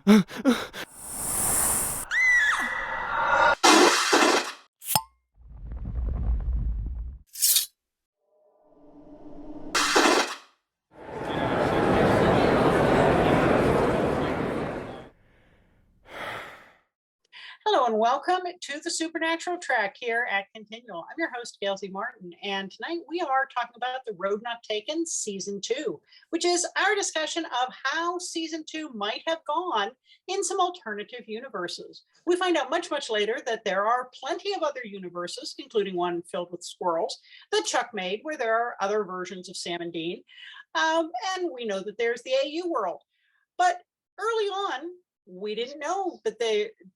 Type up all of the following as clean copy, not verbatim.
Hello and welcome to the Supernatural Track here at Continual. I'm your host, Gail Martin, and tonight we are talking about The Road Not Taken Season 2, which is our discussion of how Season 2 might have gone in some alternative universes. We find out much, much later that there are plenty of other universes, including one filled with squirrels, that Chuck made, where there are other versions of Sam and Dean. And we know that there's the AU world. But early on, we didn't know that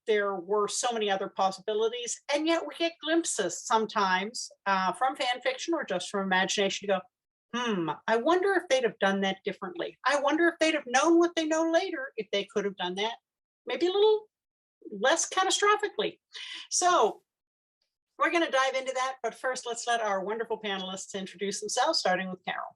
there were so many other possibilities, and yet we get glimpses sometimes from fan fiction or just from imagination to go, I wonder if they'd have done that differently. I wonder if they'd have known what they know later, if they could have done that maybe a little less catastrophically. So we're going to dive into that, but first let's let our wonderful panelists introduce themselves, starting with Carole.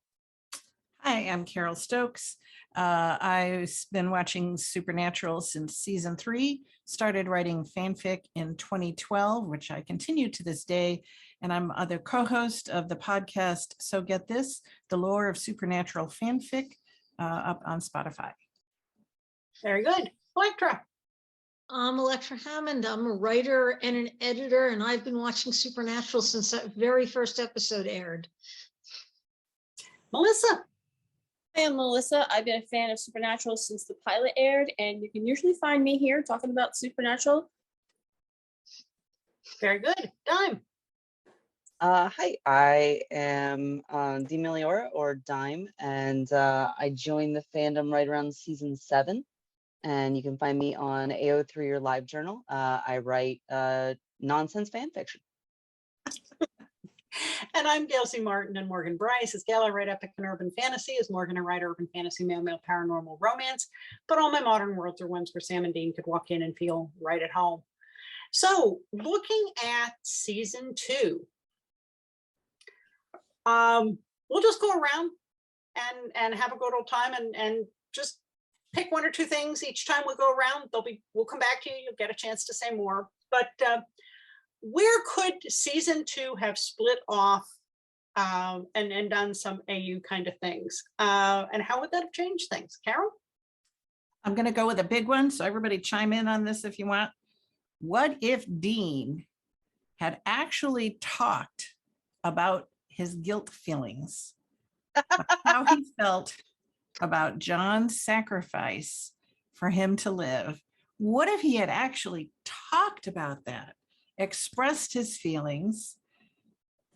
Hi, I'm Carole Stokes. I've been watching Supernatural since season 3, started writing fanfic in 2012, which I continue to this day, and I'm the co-host of the podcast So Get This, The Lore of Supernatural Fanfic, up on Spotify. Very good. Elektra. I'm Elektra Hammond. I'm a writer and an editor, and I've been watching Supernatural since that very first episode aired. Melissa. Hi, I'm Melissa. I've been a fan of Supernatural since the pilot aired, and you can usually find me here talking about Supernatural. Very good. Dime. Hi, I am Dimeliora or Dime, and I joined the fandom right around season 7. And you can find me on AO3 or Live Journal. I write nonsense fan fiction. And I'm Gail Martin, and Morgan Bryce. As Gail, I write epic and urban fantasy. As Morgan, I write urban fantasy, male paranormal romance. But all my modern worlds are ones where Sam and Dean could walk in and feel right at home. So looking at season 2, we'll just go around and have a good old time and just pick one or two things each time we go around. We'll come back to you. You'll get a chance to say more. But where could season 2 have split off and done some AU kind of things? And how would that have changed things? Carole? I'm going to go with a big one, so everybody chime in on this if you want. What if Dean had actually talked about his guilt feelings, how he felt about John's sacrifice for him to live? What if he had actually talked about that, expressed his feelings,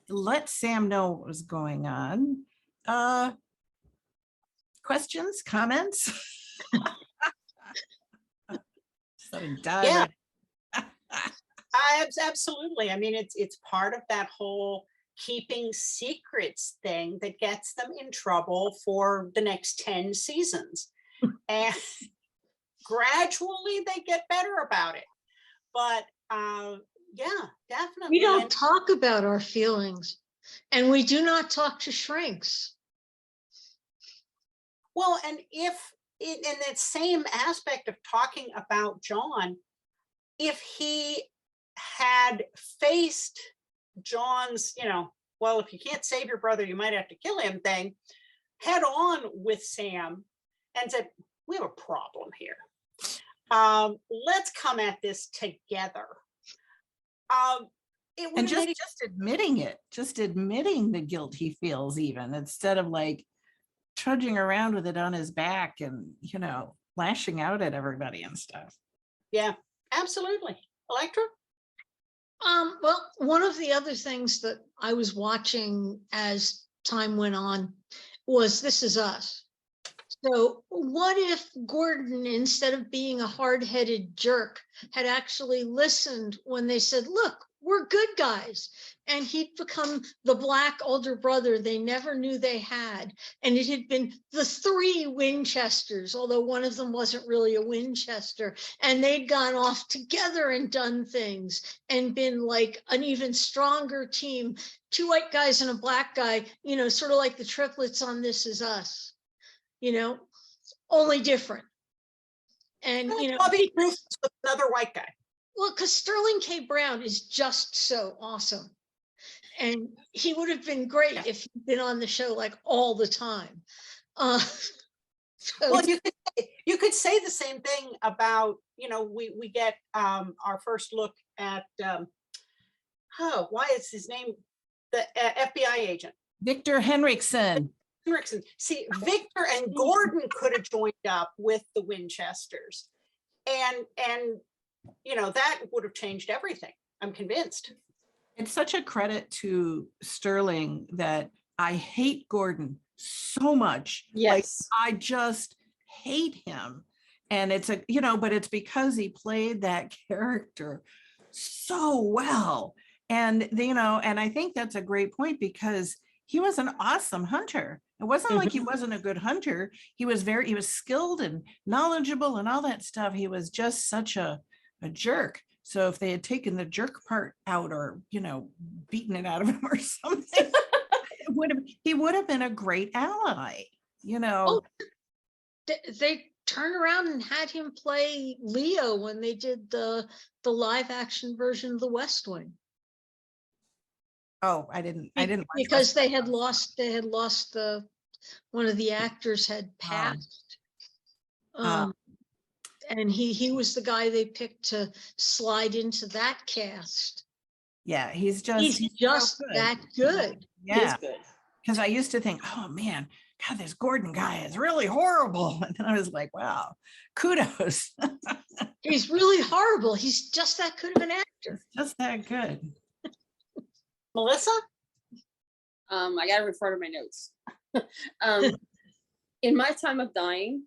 let Sam know what was going on? Questions, comments? Yeah. Absolutely. I mean, it's part of that whole keeping secrets thing that gets them in trouble for the next 10 seasons. And gradually they get better about it. But yeah, definitely. We don't talk about our feelings, and we do not talk to shrinks. Well, and if in that same aspect of talking about John, if he had faced John's, well, if you can't save your brother, you might have to kill him thing head on with Sam and said, we have a problem here. Let's come at this together. And just admitting it, just admitting the guilt he feels, even instead of like trudging around with it on his back and, lashing out at everybody and stuff. Yeah, absolutely. Elektra? Well, one of the other things that I was watching as time went on was This Is Us. So what if Gordon, instead of being a hard-headed jerk, had actually listened when they said, look, we're good guys, and he'd become the black older brother they never knew they had. And it had been the 3 Winchesters, although one of them wasn't really a Winchester, and they'd gone off together and done things and been like an even stronger team, 2 white guys and a black guy, sort of like the triplets on This Is Us, only different. And, you know, Bobby Bruce with another white guy. well, because Sterling K. Brown is just so awesome. And he would have been great Yeah. if he'd been on the show like all the time. So Well, you could say the same thing about, you know, we get our first look at why is his name the FBI agent Victor Henriksen. Henriksen. See, Victor and Gordon could have joined up with the Winchesters, and you know, that would have changed everything. I'm convinced. It's such a credit to Sterling that I hate Gordon so much. Yes. Like, I just hate him. And it's a, you know, but it's because he played that character so well. And, you know, and I think that's a great point because he was an awesome hunter. It wasn't like he wasn't a good hunter. He was skilled and knowledgeable and all that stuff. He was just such a jerk. So if they had taken the jerk part out or, you know, beaten it out of him or something, he would have been a great ally, you know. they turned around and had him play Leo when they did the live action version of The West Wing. Oh, I didn't watch Because that. they had lost the one of the actors had passed. And he was the guy they picked to slide into that cast. Yeah, he's He's just so good. that good. He is Yeah, good. because I used to think, oh man, God, this Gordon guy is really horrible. And then I was like, wow, kudos. He's really horrible. He's just that good of an actor. Just that good. Melissa? I gotta refer to my notes. In my time of dying,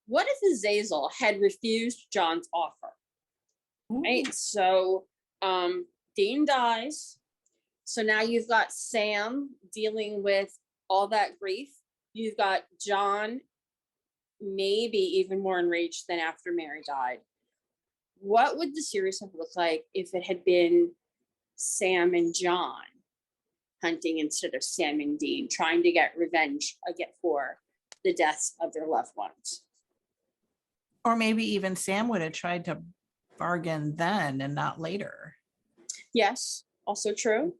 what if Azazel had refused John's offer? Right. So Dean dies. So now you've got Sam dealing with all that grief. You've got John maybe even more enraged than after Mary died. What would the series have looked like if it had been Sam and John hunting instead of Sam and Dean, trying to get revenge again for the deaths of their loved ones? Or maybe even Sam would have tried to bargain then and not later. Yes, also true.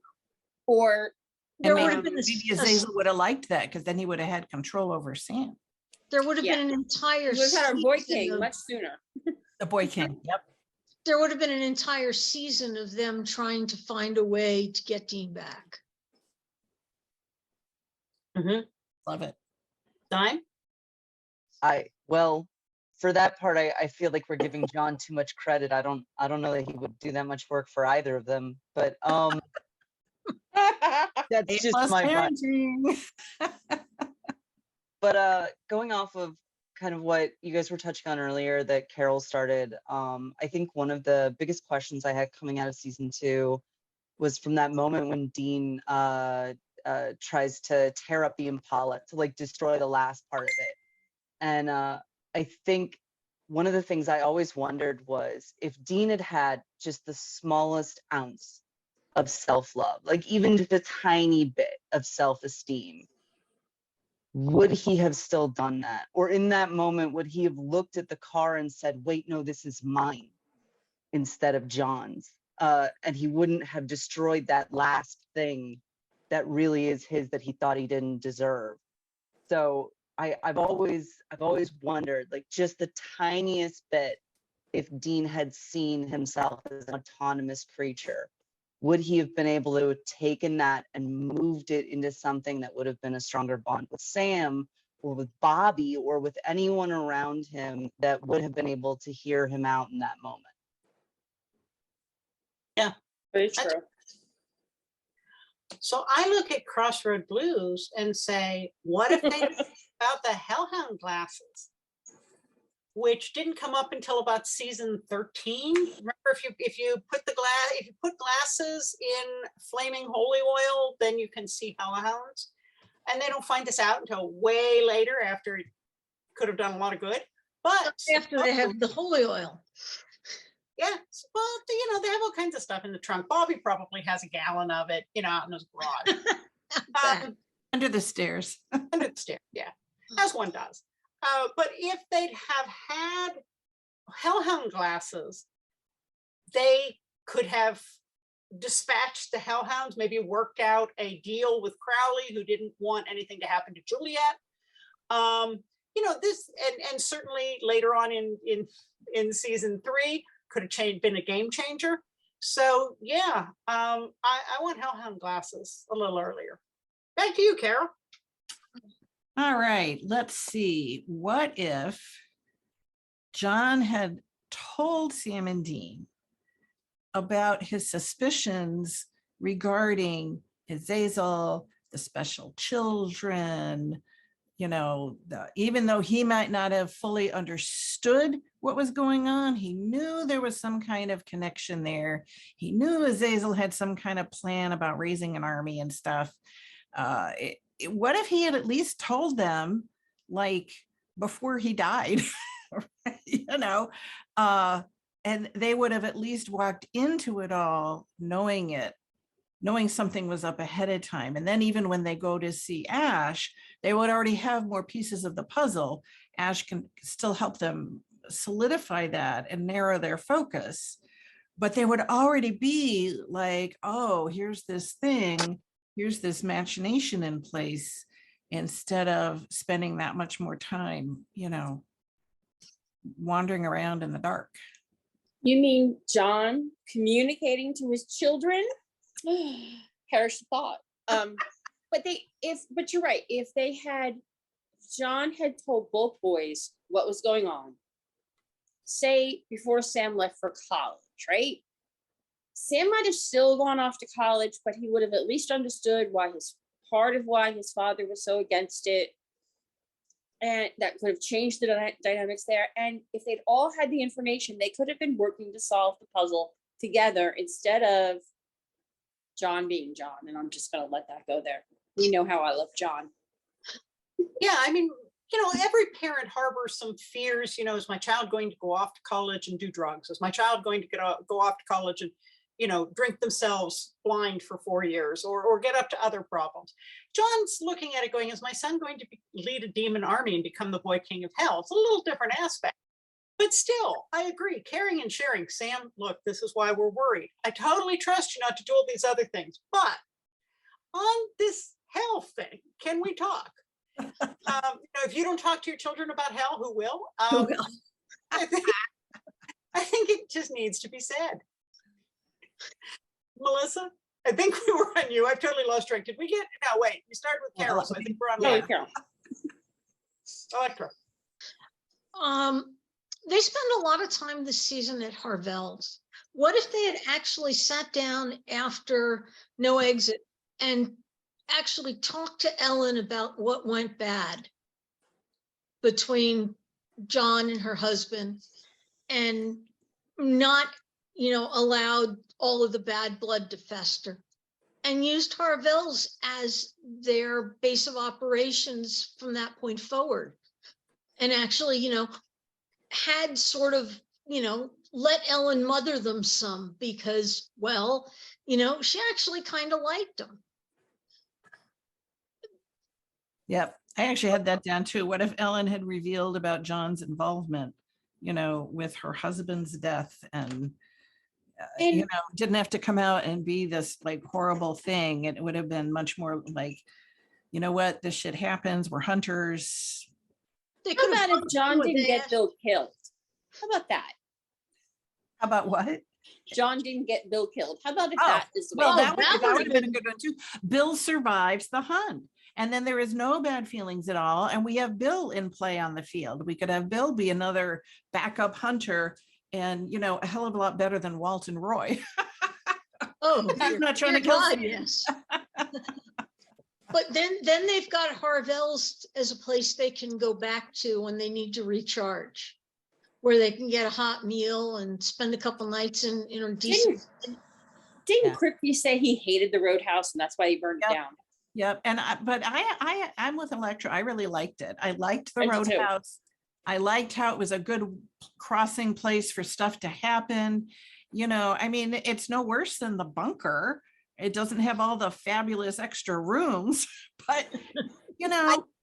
Or There And would maybe, have been maybe Azazel would have liked that because then he would have had control over Sam. there would have Yeah. been an entire we've had our boy season king of- much sooner. The boy king. Yep. there would have been an entire season of them trying to find a way to get Dean back. Love it. Dime? Well, for that part, I feel like we're giving John too much credit. I don't know that he would do that much work for either of them, but that's A just plus my bias. parenting. But going off of kind of what you guys were touching on earlier that Carole started, I think one of the biggest questions I had coming out of season 2 was from that moment when Dean tries to tear up the Impala to like destroy the last part of it. And I think one of the things I always wondered was if Dean had had just the smallest ounce of self-love, like even just a tiny bit of self-esteem, would he have still done that? Or in that moment, would he have looked at the car and said, wait, no, this is mine instead of John's? And he wouldn't have destroyed that last thing that really is his that he thought he didn't deserve. So I've always wondered, like, just the tiniest bit, if Dean had seen himself as an autonomous creature, would he have been able to have taken that and moved it into something that would have been a stronger bond with Sam or with Bobby or with anyone around him that would have been able to hear him out in that moment? Yeah. Very true. So I look at Crossroad Blues and say, what if they about the Hellhound glasses, which didn't come up until about season 13. Remember, if you put glasses in flaming holy oil, then you can see hellhounds. And they don't find this out until way later, after it could have done a lot of good. But After they have the holy oil. yeah, well, you know, they have all kinds of stuff in the trunk. Bobby probably has a gallon of it, you know, out in his garage. Under the stairs. Under the stairs, yeah, as one does. But if they'd have had hellhound glasses, they could have dispatched the hellhounds, maybe worked out a deal with Crowley, who didn't want anything to happen to Juliet. This, and certainly later on in season 3 could have been a game changer. So yeah, I want hellhound glasses a little earlier. Back to you, Carol. All right, let's see. What if John had told Sam and Dean about his suspicions regarding Azazel, the special children, even though he might not have fully understood what was going on, he knew there was some kind of connection there. He knew Azazel had some kind of plan about raising an army and stuff. What if he had at least told them, like, before he died, and they would have at least walked into it all knowing something was up ahead of time. And then even when they go to see Ash, they would already have more pieces of the puzzle. Ash can still help them solidify that and narrow their focus. But they would already be like, oh, here's this thing, here's this machination in place, instead of spending that much more time, wandering around in the dark. You mean John communicating to his children? Perish the thought. But you're right. If John had told both boys what was going on, say before Sam left for college, right? Sam might have still gone off to college, but he would have at least understood why his father was so against it. And that could have changed the dynamics there. And if they'd all had the information, they could have been working to solve the puzzle together instead of John being John. And I'm just going to let that go there. We know how I love John. Yeah, I mean, every parent harbors some fears. Is my child going to go off to college and do drugs? Is my child going to go off to college and drink themselves blind for 4 years or get up to other problems? John's looking at it going, is my son going to lead a demon army and become the boy king of hell? It's a little different aspect. But still, I agree, caring and sharing. Sam, look, this is why we're worried. I totally trust you not to do all these other things. But on this hell thing, can we talk? If you don't talk to your children about hell, who will? Who will? I think it just needs to be said. Melissa, I think we were on you. I've totally lost track. Did we get? No, wait. We started with Carol, so I think we're on. Yeah, Carol. Elektra. They spend a lot of time this season at Harvell's. What if they had actually sat down after No Exit and actually talked to Ellen about what went bad between John and her husband, and not, allowed all of the bad blood to fester, and used Harvell's as their base of operations from that point forward, and actually, had sort of, let Ellen mother them some, because, well, she actually kind of liked them. Yep, I actually had that down too. What if Ellen had revealed about John's involvement, with her husband's death, and didn't have to come out and be this like horrible thing. It would have been much more like, what, this shit happens. We're hunters. How about if John didn't get Bill killed? How about that? How about what? John didn't get Bill killed. How about if that is the way? Well, that that would have been a good one too. Bill survives the hunt, and then there is no bad feelings at all. And we have Bill in play on the field. We could have Bill be another backup hunter, and a hell of a lot better than Walt and Roy. Oh, I'm not trying to kill God, Sam. yes. But then they've got Harvell's as a place they can go back to when they need to recharge, where they can get a hot meal and spend a couple nights in a decent. Didn't Kripke say he hated the Roadhouse and that's why he burned it down? Yep. And I'm with Elektra. I really liked it. I liked the I did too. Roadhouse. I liked how it was a good crossing place for stuff to happen. It's no worse than the bunker. It doesn't have all the fabulous extra rooms, but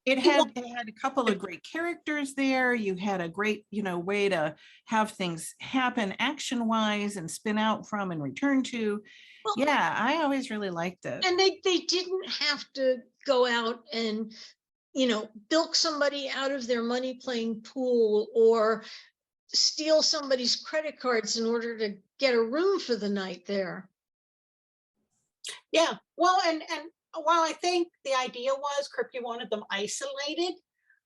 it had a couple of great characters there. You had a great, way to have things happen action wise and spin out from and return to. Well, Yeah, I always really liked it. And they didn't have to go out and, bilk somebody out of their money playing pool or steal somebody's credit cards in order to get a room for the night there. Yeah, well, and while I think the idea was Kripke wanted them isolated,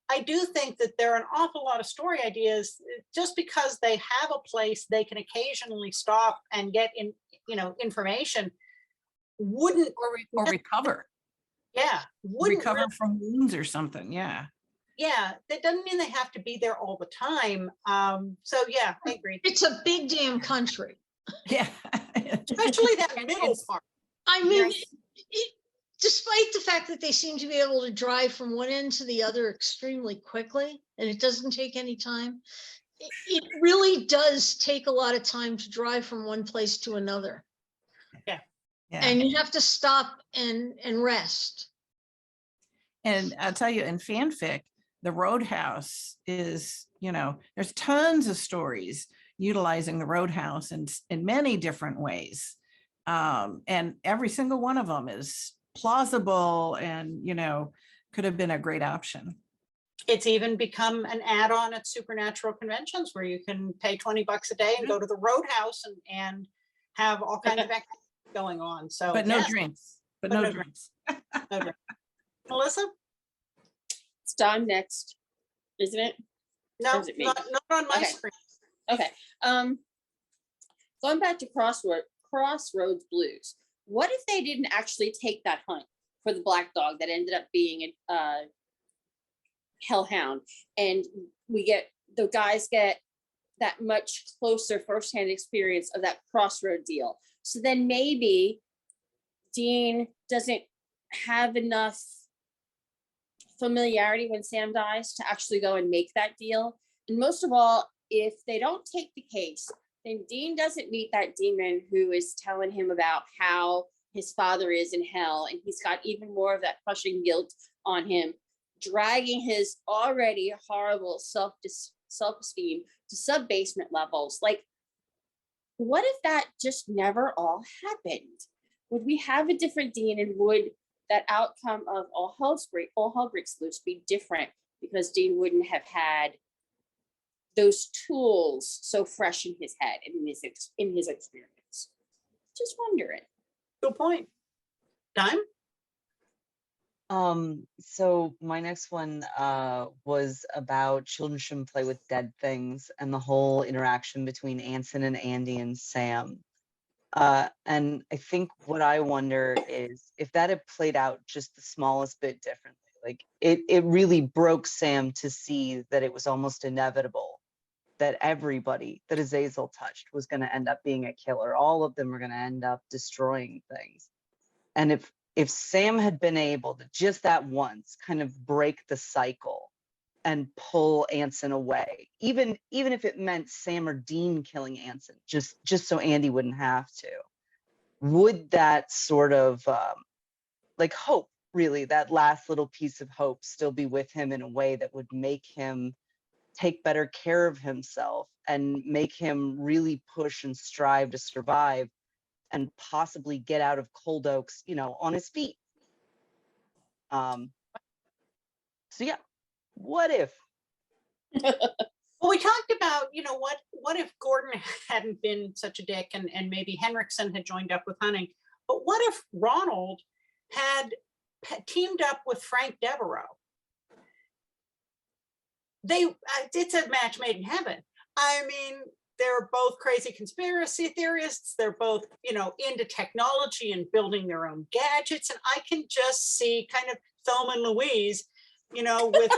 I do think that there are an awful lot of story ideas. Just because they have a place they can occasionally stop and get information wouldn't Or recover. Yeah, wouldn't Recover really- from wounds or something. Yeah. yeah, that doesn't mean they have to be there all the time. So yeah, I agree. It's a big damn country. Yeah. Especially that middle part. I mean, Yes. despite the fact that they seem to be able to drive from one end to the other extremely quickly, and it doesn't take any time, it really does take a lot of time to drive from one place to another. Yeah. And you have to stop and rest. And I'll tell you, in fanfic, the Roadhouse is, there's tons of stories utilizing the Roadhouse in many different ways. And every single one of them is plausible and, could have been a great option. It's even become an add-on at supernatural conventions where you can pay $20 a day and go to the Roadhouse and have all kinds of activities going on. So, But no yes, drinks. But But no no drinks. no drink. Melissa? It's Dime next, isn't it? No, Is it me? not on my Okay. screen. Okay. Going back to Crossroads Blues. What if they didn't actually take that hunt for the black dog that ended up being a hellhound, and the guys get that much closer firsthand experience of that crossroad deal? So then maybe Dean doesn't have enough familiarity when Sam dies to actually go and make that deal. And most of all, if they don't take the case, then Dean doesn't meet that demon who is telling him about how his father is in hell, and he's got even more of that crushing guilt on him, dragging his already horrible self-esteem to sub-basement levels. Like, what if that just never all happened? Would we have a different Dean, and would that outcome of all hell breaks loose be different because Dean wouldn't have had those tools so fresh in his head and in his experience? Just wondering. Good point. Dime? So my next one was about children shouldn't play with dead things and the whole interaction between Anson and Andy and Sam. And I think what I wonder is if that had played out just the smallest bit differently. Like it really broke Sam to see that it was almost inevitable that everybody that Azazel touched was going to end up being a killer. All of them were going to end up destroying things. And if Sam had been able to just that once kind of break the cycle and pull Anson away, even if it meant Sam or Dean killing Anson, just so Andy wouldn't have to, would that sort of like hope, really, that last little piece of hope still be with him in a way that would make him take better care of himself and make him really push and strive to survive and possibly get out of Cold Oaks, on his feet. So yeah, what if? Well, we talked about, what if Gordon hadn't been such a dick and maybe Henriksen had joined up with hunting, but what if Ronald had teamed up with Frank Devereaux? It's a match made in heaven. I mean, they're both crazy conspiracy theorists. They're both, into technology and building their own gadgets. And I can just see kind of Thelma and Louise, with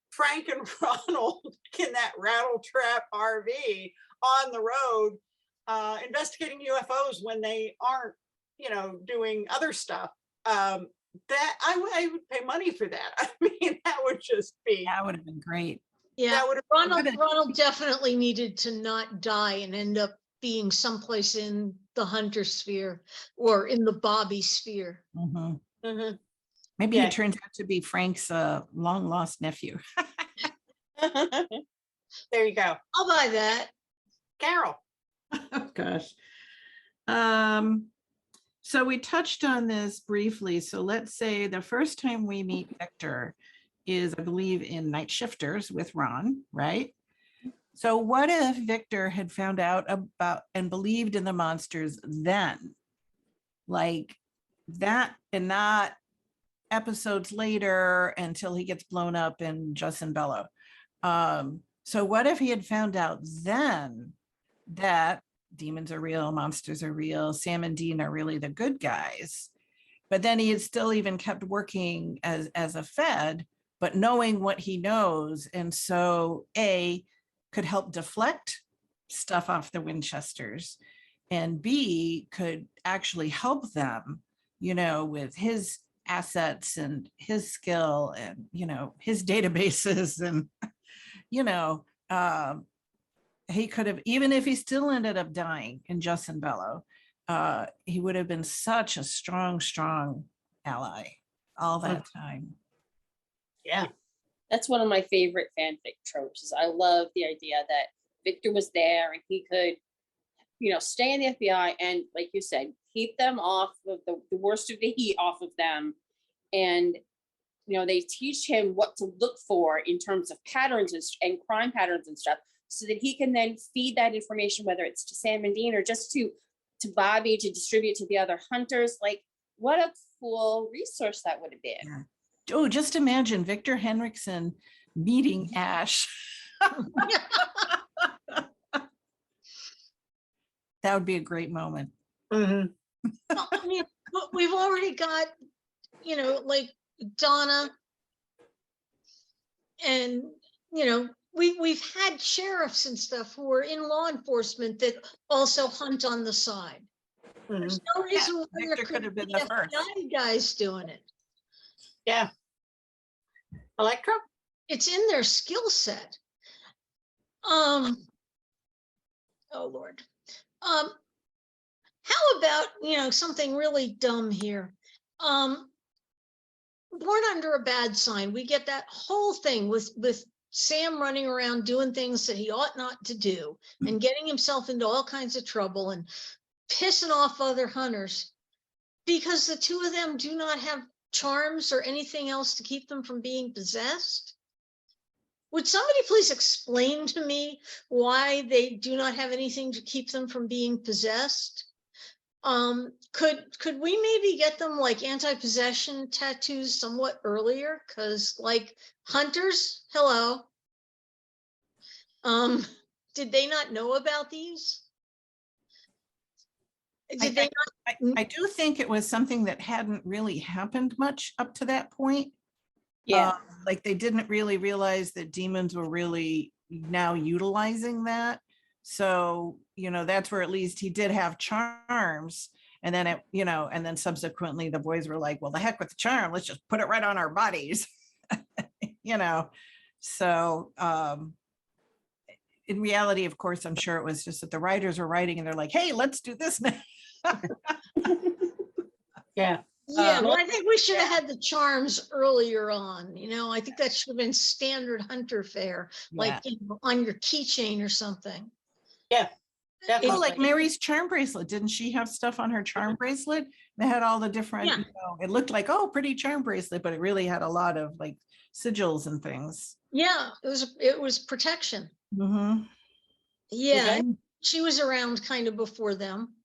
Frank and Ronald in that rattle trap RV on the road, investigating UFOs when they aren't, doing other stuff. That I would pay money for that. I mean, that would just be. That would have been great. Yeah, That would have Ronald definitely needed to not die and end up being someplace in the Hunter sphere or in the Bobby sphere. Mhm. Mhm. Maybe Yeah. he turns out to be Frank's long lost nephew. There you go. I'll buy that. Carol. Oh, gosh. So we touched on this briefly. So let's say the first time we meet Victor is, I believe, in Night Shifters with Ron, right? So what if Victor had found out about and believed in the monsters then? Like that, and not episodes later until he gets blown up in Justin Bellow. So what if he had found out then that demons are real, monsters are real, Sam and Dean are really the good guys, but then he had still even kept working as a Fed, but knowing what he knows, and so A, could help deflect stuff off the Winchesters, and B, could actually help them, you know, with his assets and his skill and, you know, his databases and, you know, he could have, even if he still ended up dying in Justin Bellow, he would have been such a strong ally all that time. Yeah. That's one of my favorite fanfic tropes. Is I love the idea that Victor was there and he could, you know, stay in the FBI and, like you said, keep them off of the worst of the heat off of them. And, you know, they teach him what to look for in terms of patterns and crime patterns and stuff, so that he can then feed that information, whether it's to Sam and Dean or just to Bobby to distribute to the other hunters. Like, what a cool resource that would have been. Yeah. Oh, just imagine Victor Henriksen meeting Ash. That would be a great moment. Mhm. Well, I mean, but we've already got, you know, like Donna, and, you know, we've had sheriffs and stuff who are in law enforcement that also hunt on the side. There's Mhm. no reason why Victor there could have been be the first. FBI guys doing it. Yeah. Elektra? It's in their skill set. Oh Lord. How about, you know, something really dumb here? Born Under a Bad Sign, we get that whole thing with Sam running around doing things that he ought not to do and getting himself into all kinds of trouble and pissing off other hunters because the two of them do not have charms or anything else to keep them from being possessed. Would somebody please explain to me why they do not have anything to keep them from being possessed? Could we maybe get them like anti-possession tattoos somewhat earlier? Because like hunters, hello. Did they not know about these? Did they not? I do think it was something that hadn't really happened much up to that point. Yeah. Like they didn't really realize that demons were really now utilizing that. So, you know, that's where at least he did have charms. And then it, you know, and then subsequently the boys were like, well, the heck with the charm, let's just put it right on our bodies. You know, so in reality, of course, I'm sure it was just that the writers were writing and they're like, hey, let's do this now. Yeah. Yeah, but I think we should have had the charms earlier on. You know, I think that should have been standard hunter fare, like you know, on your keychain or something. Yeah. Definitely. Oh, like Mary's charm bracelet. Didn't she have stuff on her charm bracelet? They had all the different, Yeah. you know, it looked like, oh, pretty charm bracelet, but it really had a lot of like sigils and things. Yeah, it was protection. Mm-hmm. Yeah, Okay. she was around kind of before them.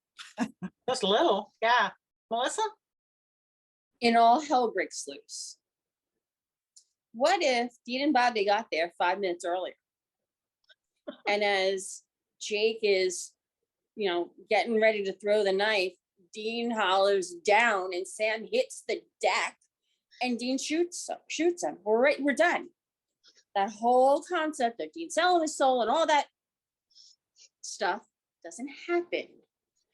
Just a little. Yeah. Melissa? In All Hell Breaks Loose, what if Dean and Bobby got there 5 minutes earlier? And as Jake is, you know, getting ready to throw the knife, Dean hollers down and Sam hits the deck and Dean shoots him. We're done. That whole concept of Dean selling his soul and all that stuff doesn't happen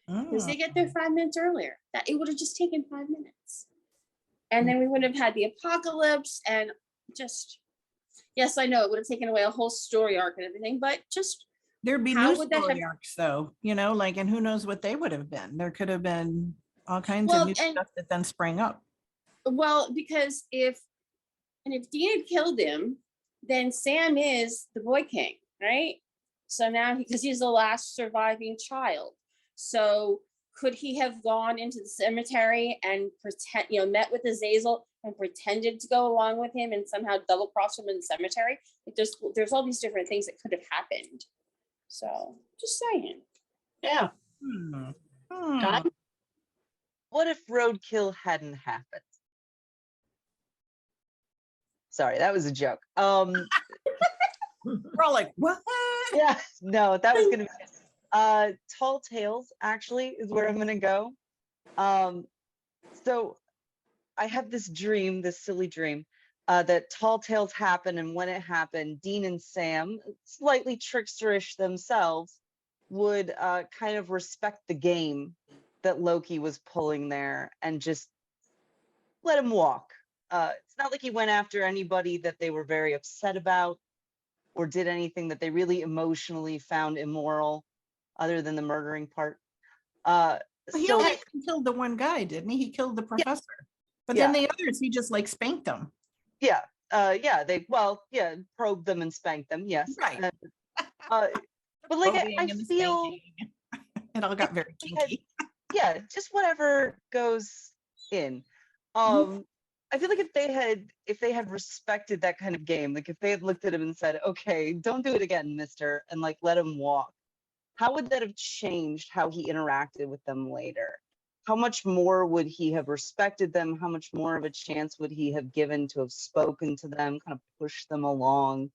because they get there 5 minutes earlier. That it would have just taken 5 minutes. And then we would have had the apocalypse and just, yes, I know it would have taken away a whole story arc and everything, but just There'd be how new would that story have- arcs though, you know, like, and who knows what they would have been. There could have been all kinds Well, of new and- stuff that then sprang up. Well, because if Dean had killed him, then Sam is the Boy King, right? So now, because he's the last surviving child, so could he have gone into the cemetery and met with Azazel and pretended to go along with him and somehow double cross him in the cemetery? Like there's all these different things that could have happened. So just saying. Yeah. Dime? What if roadkill hadn't happened? Sorry, that was a joke. We're all like, what? Yeah, no, that was gonna be Tall Tales actually is where I'm gonna go. So I have this dream, this silly dream, that Tall Tales happened, and when it happened, Dean and Sam, slightly tricksterish themselves, would kind of respect the game that Loki was pulling there and just let him walk. It's not like he went after anybody that they were very upset about or did anything that they really emotionally found immoral, other than the murdering part. He So only killed the one guy, didn't he? He killed the professor. But then the others, he just like spanked them. yeah, they probed them and spanked them. Yes, Right. but like I and the feel spanking. It all got very kinky. yeah, just whatever goes in. I feel like if they had respected that kind of game, like if they had looked at him and said, okay, don't do it again, mister, and like let him walk, how would that have changed how he interacted with them later? How much more would he have respected them? How much more of a chance would he have given to have spoken to them, kind of pushed them along?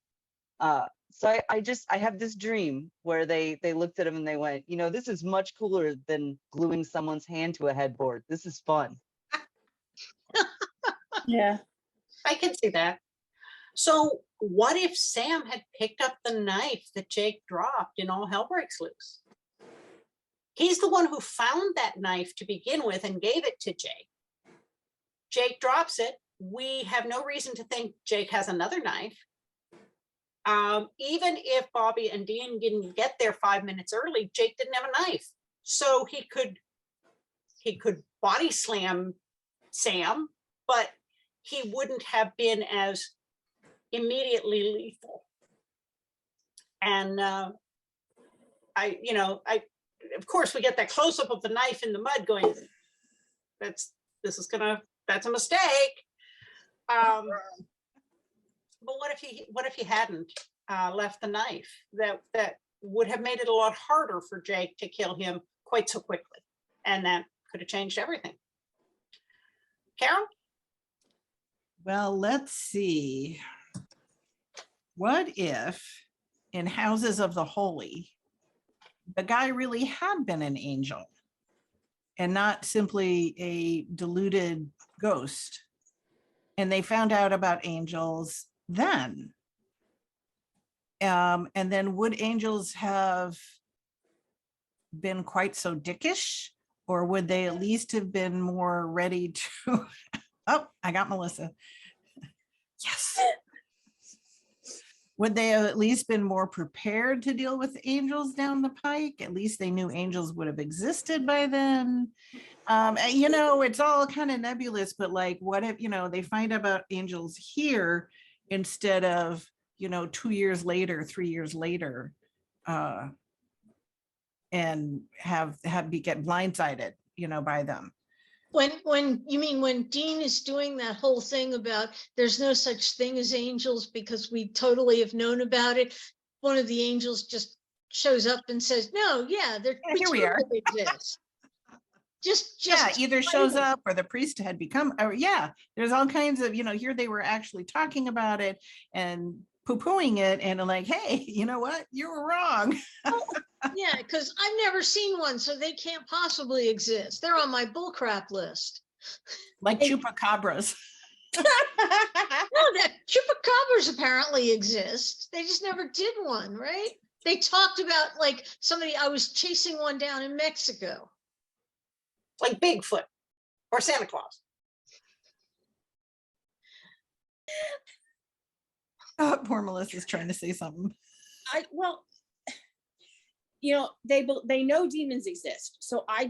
So I have this dream where they looked at him and they went, this is much cooler than gluing someone's hand to a headboard. This is fun. Yeah. I can see that. So what if Sam had picked up the knife that Jake dropped in All Hell Breaks Loose? He's the one who found that knife to begin with and gave it to Jake. Jake drops it. We have no reason to think Jake has another knife. Even if Bobby and Dean didn't get there 5 minutes early, Jake didn't have a knife. So he could body slam Sam, but he wouldn't have been as immediately lethal. And of course we get that close up of the knife in the mud going, that's a mistake. But what if he hadn't left the knife? That would have made it a lot harder for Jake to kill him quite so quickly. And that could have changed everything. Carole? Well, let's see. What if in Houses of the Holy, the guy really had been an angel and not simply a deluded ghost? And they found out about angels then. And then would angels have been quite so dickish, or would they at least have been more ready to, oh, I got Melissa. Yes. Would they have at least been more prepared to deal with angels down the pike? At least they knew angels would have existed by then. It's all kind of nebulous, but like, what if, they find out about angels here instead of, 2 years later, 3 years later, and get blindsided, by them. When you mean when Dean is doing that whole thing about there's no such thing as angels because we totally have known about it, one of the angels just shows up and says, "No, Here we are." Exist. Just either shows up or the priest had become. Or there's all kinds of here they were actually talking about it and poo-pooing it and like, hey, you know what? You were wrong. Yeah, because I've never seen one, so they can't possibly exist. They're on my bullcrap list. Like chupacabras. No, that chupacabras apparently exist. They just never did one, right? They talked about like I was chasing one down in Mexico. Like Bigfoot or Santa Claus. Oh, poor Melissa's trying to say something. They know demons exist. So I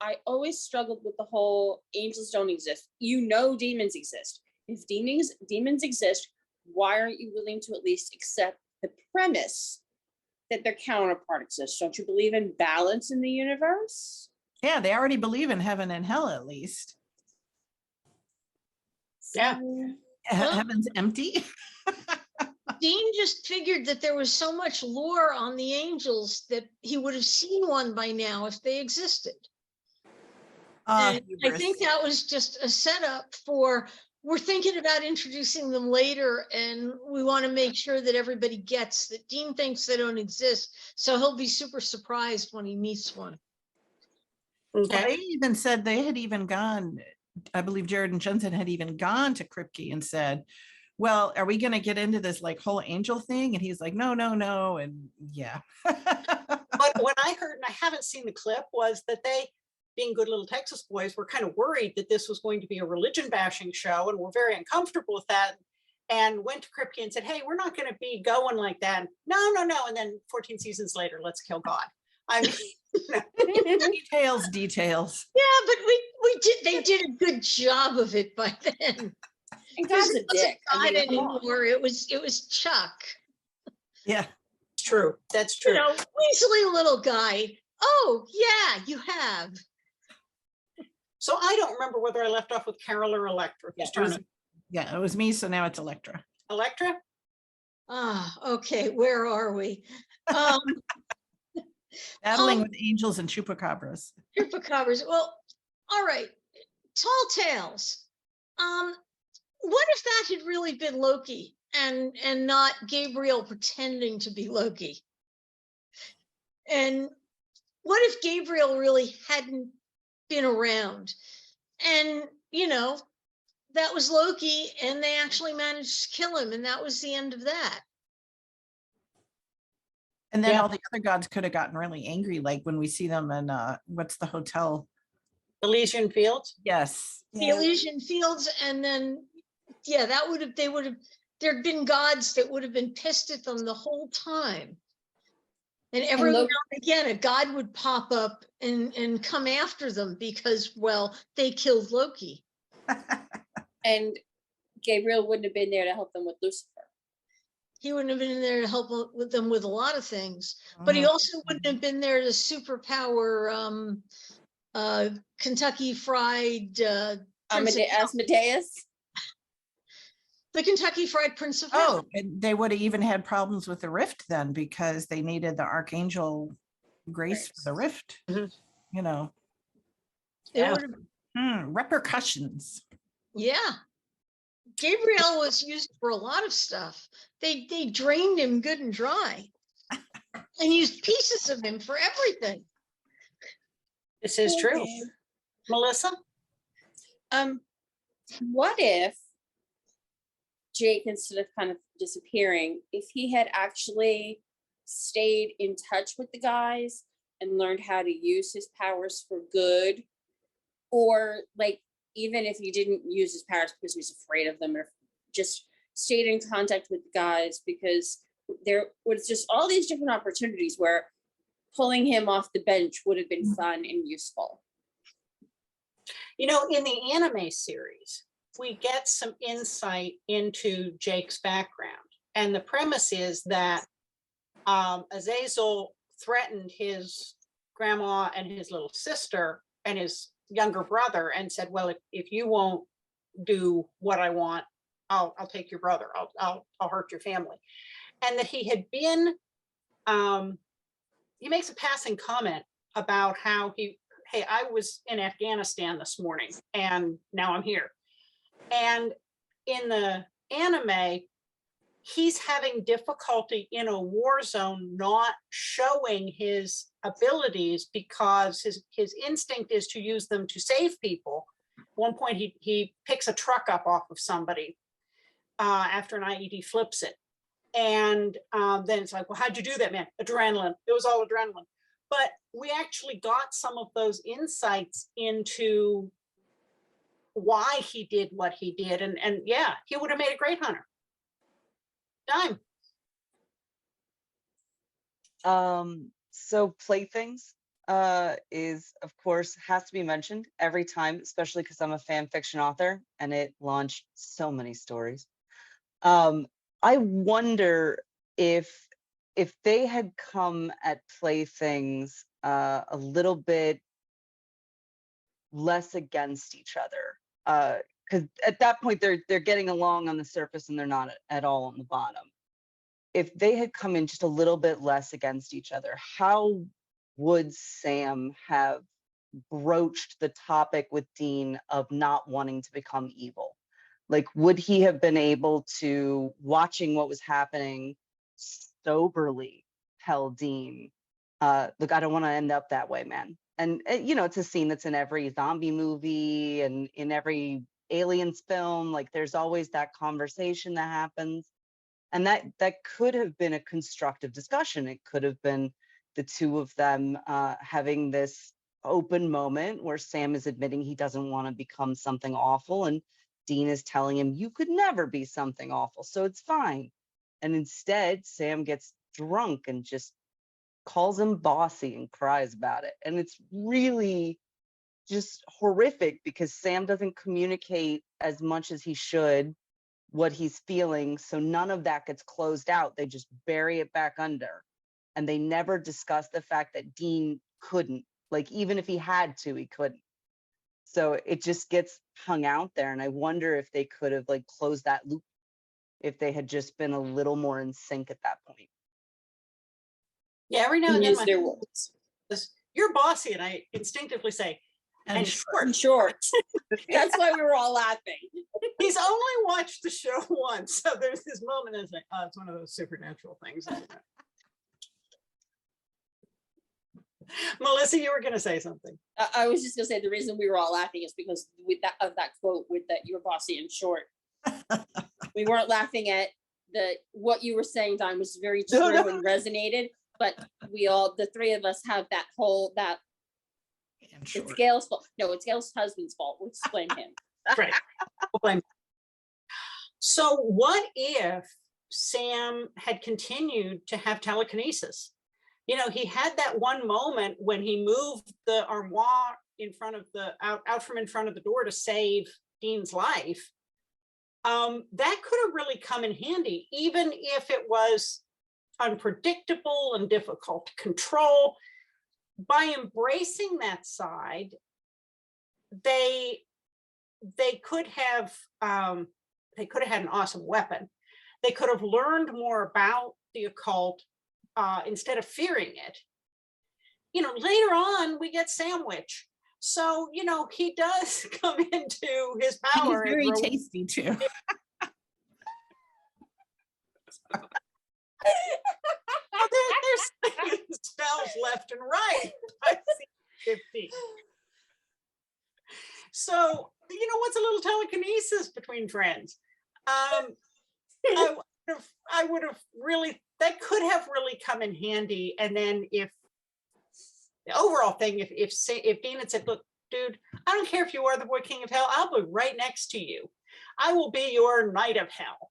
I always struggled with the whole angels don't exist. You know, demons exist. If demons exist, why aren't you willing to at least accept the premise that their counterpart exists? Don't you believe in balance in the universe? Yeah, they already believe in heaven and hell, at least. Yeah. Well- Heaven's empty. Dean just figured that there was so much lore on the angels that he would have seen one by now if they existed. And I think that was just a setup for, we're thinking about introducing them later, and we want to make sure that everybody gets that Dean thinks they don't exist. So he'll be super surprised when he meets one. Well, Okay. they even said they had even gone, I believe Jared and Jensen had even gone to Kripke and said, well, are we going to get into this like whole angel thing? And he's like, no, no, no. And yeah. But what I heard, and I haven't seen the clip, was that they, being good little Texas boys, were kind of worried that this was going to be a religion bashing show, and were very uncomfortable with that, and went to Kripke and said, hey, we're not going to be going like that. No, no, no. And then 14 seasons later, let's kill God. I mean, Details. Yeah, but they did a good job of it by then. And God's a It wasn't dick. I God mean, come on. anymore. It was Chuck. Yeah. it's true. That's You true. know, weaselly little guy. Oh, yeah, you have. So I don't remember whether I left off with Carole or Elektra. Yeah, Whose it turn was, it? yeah, it was me. So now it's Elektra. Elektra? Ah, okay, where are we? Battling Um, with angels and chupacabras. Chupacabras. Well, all right. Tall tales. What if that had really been Loki and not Gabriel pretending to be Loki? And what if Gabriel really hadn't been around? And, you know, that was Loki, and they actually managed to kill him, and that was the end of that. And then Yeah. all the other gods could have gotten really angry, like when we see them in what's the hotel? Elysian Fields? Yes. The Elysian Fields, and then, yeah, there'd been gods that would have been pissed at them the whole time. And every now and again, a god would pop up and come after them because, well, they killed Loki. And Gabriel wouldn't have been there to help them with Lucifer. He wouldn't have been there to help with them with a lot of things, but he also wouldn't have been there to superpower Kentucky Fried Asmodeus. The Kentucky Fried Prince of Oh, Hell. and they would have even had problems with the rift then, because they needed the archangel grace for the rift. Mhm. You know, It Yeah. would have, repercussions. yeah. Gabriel was used for a lot of stuff. They drained him good and dry and used pieces of him for everything. This is true. Okay. Melissa? What if Jake, instead of kind of disappearing, if he had actually stayed in touch with the guys and learned how to use his powers for good, or like even if he didn't use his powers because he was afraid of them, or just stayed in contact with the guys, because there was just all these different opportunities where pulling him off the bench would have been fun and useful. You know, in the anime series, we get some insight into Jake's background. And the premise is that Azazel threatened his grandma and his little sister and his younger brother and said, well, if you won't do what I want, I'll take your brother. I'll hurt your family. And that he had been, he makes a passing comment about how hey, I was in Afghanistan this morning and now I'm here. And in the anime, he's having difficulty in a war zone not showing his abilities because his instinct is to use them to save people. At one point, he picks a truck up off of somebody after an IED flips it. And then it's like, well, how'd you do that, man? Adrenaline. It was all adrenaline. But we actually got some of those insights into why he did what he did. And yeah, he would have made a great hunter. Dime. So playthings. is, of course, has to be mentioned every time, especially because I'm a fan fiction author and it launched so many stories. I wonder if they had come at playthings a little bit less against each other, because at that point they're getting along on the surface and they're not at all on the bottom. If they had come in just a little bit less against each other, how would Sam have broached the topic with Dean of not wanting to become evil? Like, would he have been able to, watching what was happening, soberly tell Dean, look, I don't want to end up that way, man. And you know, it's a scene that's in every zombie movie and in every aliens film. Like, there's always that conversation that happens. And that could have been a constructive discussion. It could have been the two of them having this open moment where Sam is admitting he doesn't want to become something awful, and Dean is telling him, you could never be something awful, so it's fine. And instead, Sam gets drunk and just calls him bossy and cries about it. And it's really just horrific because Sam doesn't communicate as much as he should what he's feeling, so none of that gets closed out. They just bury it back under, and they never discuss the fact that Dean couldn't, like, even if he had to, he couldn't. So it just gets hung out there, and I wonder if they could have like closed that loop if they had just been a little more in sync at that point. Yeah, every now and then Use my their words. says, you're bossy, and I instinctively say, and short. Short. That's why we were all laughing. He's only watched the show once, so there's this moment and it's like, oh, it's one of those supernatural things. Melissa, you were going to say something. I was just gonna say the reason we were all laughing is because with that quote with that you're bossy and short. We weren't laughing at what you were saying, Don, was very true and resonated. But we all, the three of us, have that it's Gail's fault. No, it's Gail's husband's fault. Let's blame him. Right. We'll blame. So what if Sam had continued to have telekinesis? You know, he had that one moment when he moved the armoire in front of out from in front of the door to save Dean's life. That could have really come in handy, even if it was unpredictable and difficult to control. By embracing that side, they could have had an awesome weapon. They could have learned more about the occult instead of fearing it. You know, later on we get Sandwich, so you know he does come into his power. He's very tasty too. There's spells left and right. I see 15. So, you know, what's a little telekinesis between friends? I would have really, that could have really come in handy. And then if the overall thing, if Dean had said, look, dude, I don't care if you are the boy king of hell, I'll be right next to you. I will be your knight of hell.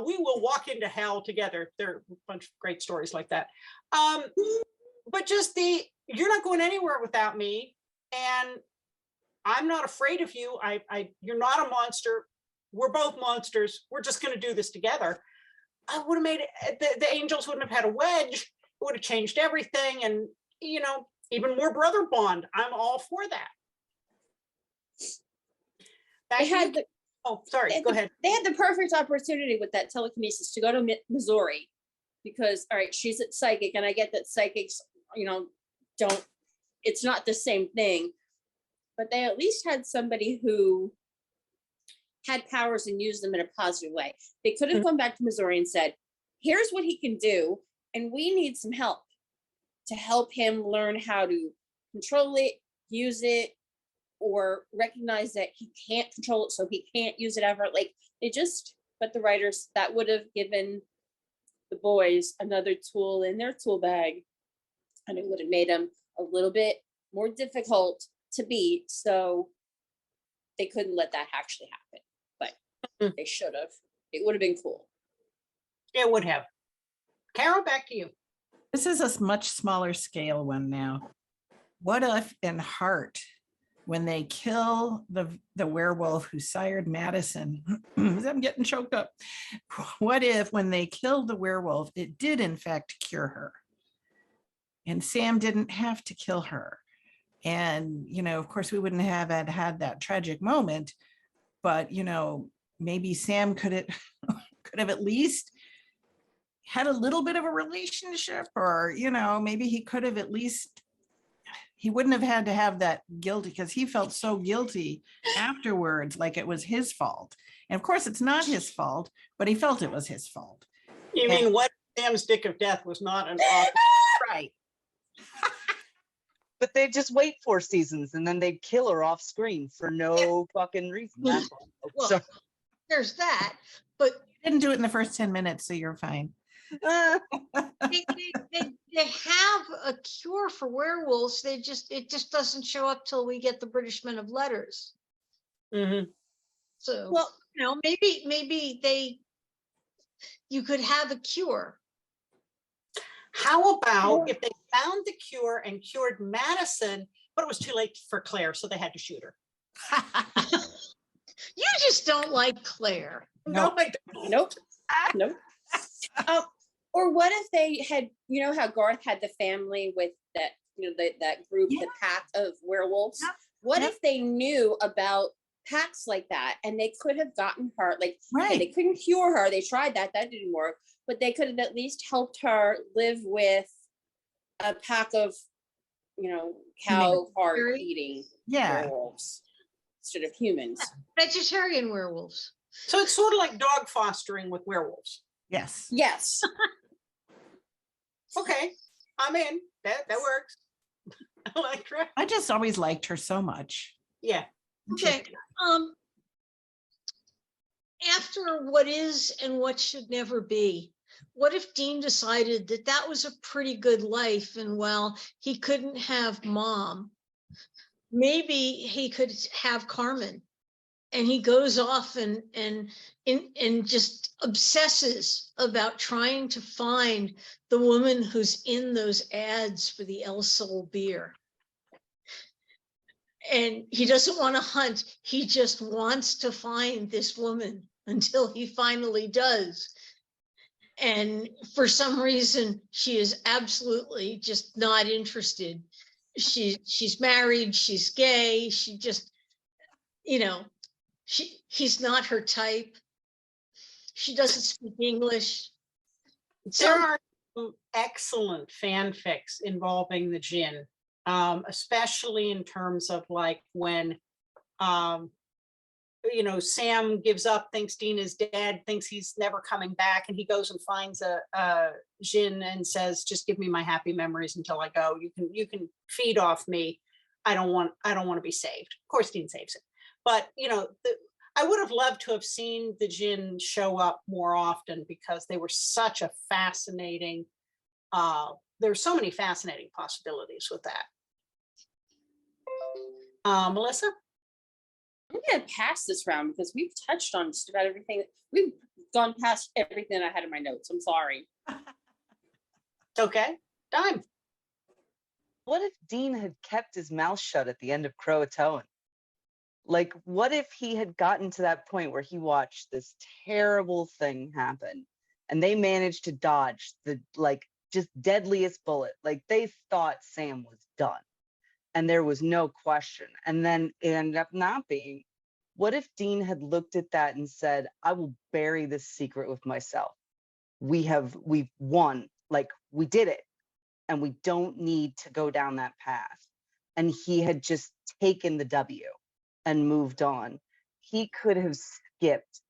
We will walk into hell together. There are a bunch of great stories like that. But just you're not going anywhere without me. And I'm not afraid of you. You're not a monster. We're both monsters. We're just going to do this together. I would have made it, the angels wouldn't have had a wedge. It would have changed everything. And, you know, even more brother bond. I'm all for that. Oh, sorry, go ahead. They had the perfect opportunity with that telekinesis to go to Missouri because, all right, she's at psychic, and I get that psychics, you know, it's not the same thing, but they at least had somebody who had powers and used them in a positive way. They could have gone back to Missouri and said, here's what he can do, and we need some help to help him learn how to control it, use it, or recognize that he can't control it, so he can't use it ever. Like, but the writers, that would have given the boys another tool in their tool bag, and it would have made them a little bit more difficult to beat, so they couldn't let that actually happen. But they should have. It would have been cool. It would have. Carole, back to you. This is a much smaller scale one now. What if in Heart, when they kill the werewolf who sired Madison, I'm getting choked up. What if when they killed the werewolf, it did in fact cure her? And Sam didn't have to kill her. And, of course, we wouldn't have had that tragic moment, but, maybe Sam could have at least had a little bit of a relationship, or, maybe he could have at least, he wouldn't have had to have that guilty, because he felt so guilty afterwards, like it was his fault. And of course, it's not his fault, but he felt it was his fault. You mean what Sam's dick of death was not an awful Right. But they just wait 4 seasons and then they'd kill her off screen for no fucking reason. That's all. Well, So, there's that, but Didn't do it in the first 10 minutes, so you're fine. they have a cure for werewolves. It just doesn't show up till we get the British Men of Letters. Mhm. So, Well, maybe you could have a cure. How about if they found the cure and cured Madison, but it was too late for Claire, so they had to shoot her? You just don't like Claire. No. I don't. nope, nope. Or what if they had, how Garth had the family with that, that group, the pack of werewolves? Yep. What Yep. if they knew about packs like that and they could have gotten her, like, okay, they Right. couldn't cure her. They tried that didn't work, but they could have at least helped her live with a pack of, cow heart eating Yeah. werewolves instead of humans. Vegetarian werewolves. So it's sort of like dog fostering with werewolves. Yes. Yes. Okay, I'm in. That works. Elektra. I just always liked her so much. Yeah. Okay. After what is and what should never be, what if Dean decided that that was a pretty good life, and while he couldn't have Mom, maybe he could have Carmen, and he goes off and just obsesses about trying to find the woman who's in those ads for the El Sol beer. And he doesn't want to hunt. He just wants to find this woman until he finally does. And for some reason, she is absolutely just not interested. She's married, she's gay, she just, he's not her type. She doesn't speak English. There are some excellent fanfics involving the Jinn, especially in terms of like when, Sam gives up, thinks Dean is dead, thinks he's never coming back, and he goes and finds a Jinn and says, "Just give me my happy memories until I go. You can feed off me. I don't want to be saved." Of course, Dean saves it, but I would have loved to have seen the Jinn show up more often, because they were such a fascinating. There's so many fascinating possibilities with that. Melissa? I'm going to pass this round because we've touched on just about everything. We've gone past everything I had in my notes. I'm sorry. Okay. Dime. what if Dean had kept his mouth shut at the end of Croatoan? Like, what if he had gotten to that point where he watched this terrible thing happen and they managed to dodge the, just deadliest bullet? Like, they thought Sam was done and there was no question. And then it ended up not being. What if Dean had looked at that and said, I will bury this secret with myself. We've won, we did it, and we don't need to go down that path. And he had just taken the W and moved on. He could have skipped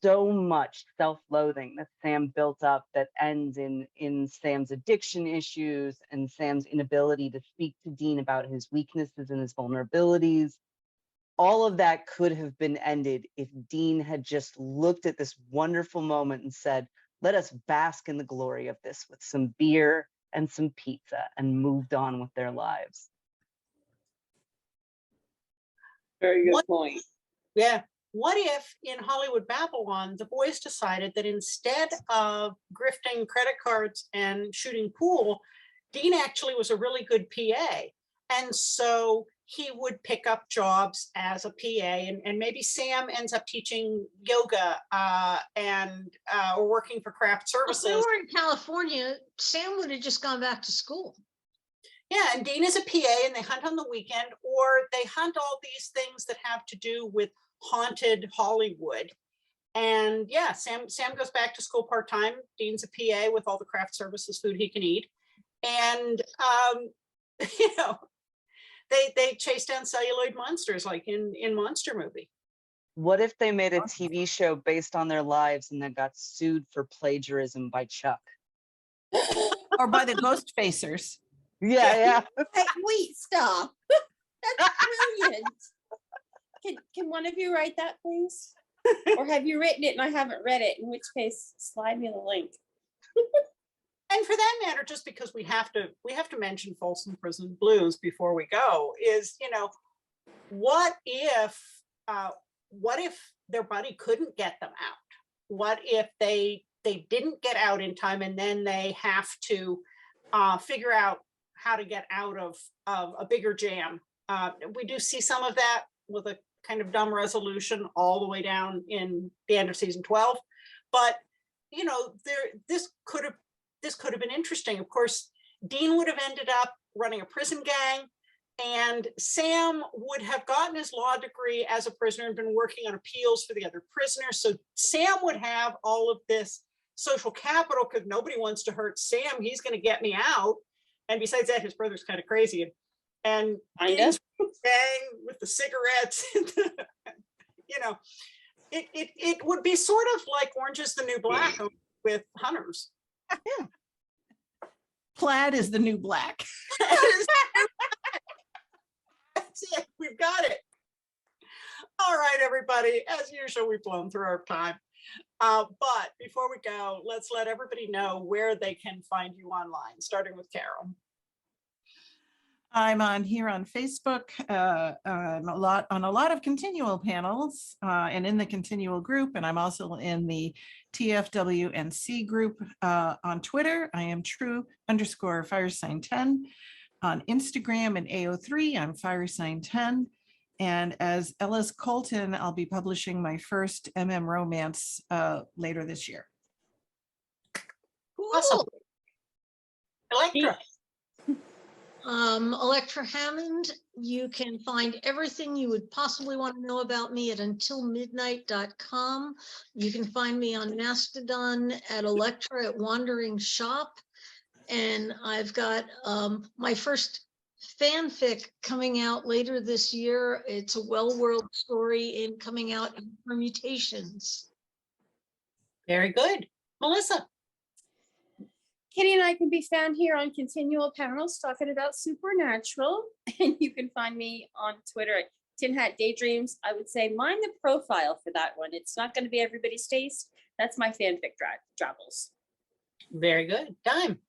so much self-loathing that Sam built up that ends in Sam's addiction issues and Sam's inability to speak to Dean about his weaknesses and his vulnerabilities. All of that could have been ended if Dean had just looked at this wonderful moment and said, let us bask in the glory of this with some beer and some pizza, and moved on with their lives. Very good point. Yeah. What if in Hollywood Babylon, the boys decided that instead of grifting credit cards and shooting pool, Dean actually was a really good PA. And so he would pick up jobs as a PA, and maybe Sam ends up teaching yoga or working for craft If we services. were in California, Sam would have just gone back to school. Yeah, and Dean is a PA, and they hunt on the weekend, or they hunt all these things that have to do with haunted Hollywood. And yeah, Sam goes back to school part-time. Dean's a PA with all the craft services food he can eat. And you know, they chase down celluloid monsters like in Monster Movie. What if they made a TV show based on their lives and then got sued for plagiarism by Chuck? Or by the ghost facers. Yeah. Hey, wait, stop. That's brilliant. Can one of you write that, please? Or have you written it and I haven't read it? In which case, slide me the link. And for that matter, just because we have to mention Folsom Prison Blues before we go, is, you know, what if their buddy couldn't get them out? What if they didn't get out in time, and then they have to figure out how to get out of a bigger jam? We do see some of that with a kind of dumb resolution all the way down in the end of season 12. But, you know, this could have been interesting. Of course, Dean would have ended up running a prison gang, and Sam would have gotten his law degree as a prisoner and been working on appeals for the other prisoners. So Sam would have all of this social capital because nobody wants to hurt Sam. He's going to get me out. And besides that, his brother's kind of crazy. And Dean's gang with the cigarettes, you know, it would be sort of like Orange is the New Black with hunters. Yeah. Plaid is the new black. That's it. We've got it. All right, everybody. As usual, we've blown through our time. But before we go, let's let everybody know where they can find you online, starting with Carole. I'm on here on Facebook, on a lot of continual panels, and in the continual group, and I'm also in the TFWNC group on Twitter. I am true_firesign10. On Instagram and AO3, I'm firesign10. And as Ellis Colton, I'll be publishing my first romance later this year. Awesome. Elektra. Elektra Hammond, you can find everything you would possibly want to know about me at untilmidnight.com. You can find me on Mastodon at Elektra at Wandering Shop. And I've got my first fanfic coming out later this year. It's a well-world story and coming out in permutations. Very good. Melissa. Kitty and I can be found here on continual panels talking about supernatural. And you can find me on Twitter at Tin Hat Daydreams. I would say mind the profile for that one. It's not going to be everybody's taste. That's my fanfic travels. Very good. Dime.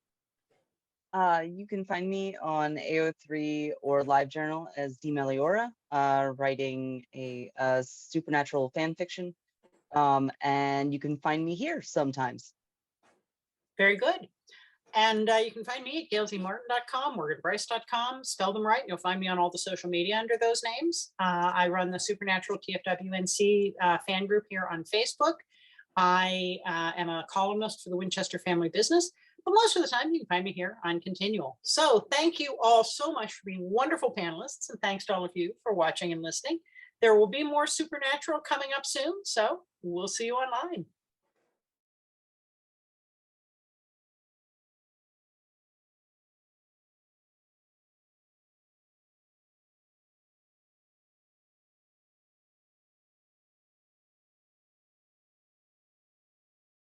You can find me on AO3 or LiveJournal as Dimeliora, writing a supernatural fan fiction. And you can find me here sometimes. Very good. And you can find me at gailzmartin.com, morganbryce.com. Spell them right. You'll find me on all the social media under those names. I run the Supernatural TFWNC fan group here on Facebook. I am a columnist for the Winchester Family Business, but most of the time you can find me here on Continual. So thank you all so much for being wonderful panelists, and thanks to all of you for watching and listening. There will be more Supernatural coming up soon, so we'll see you online.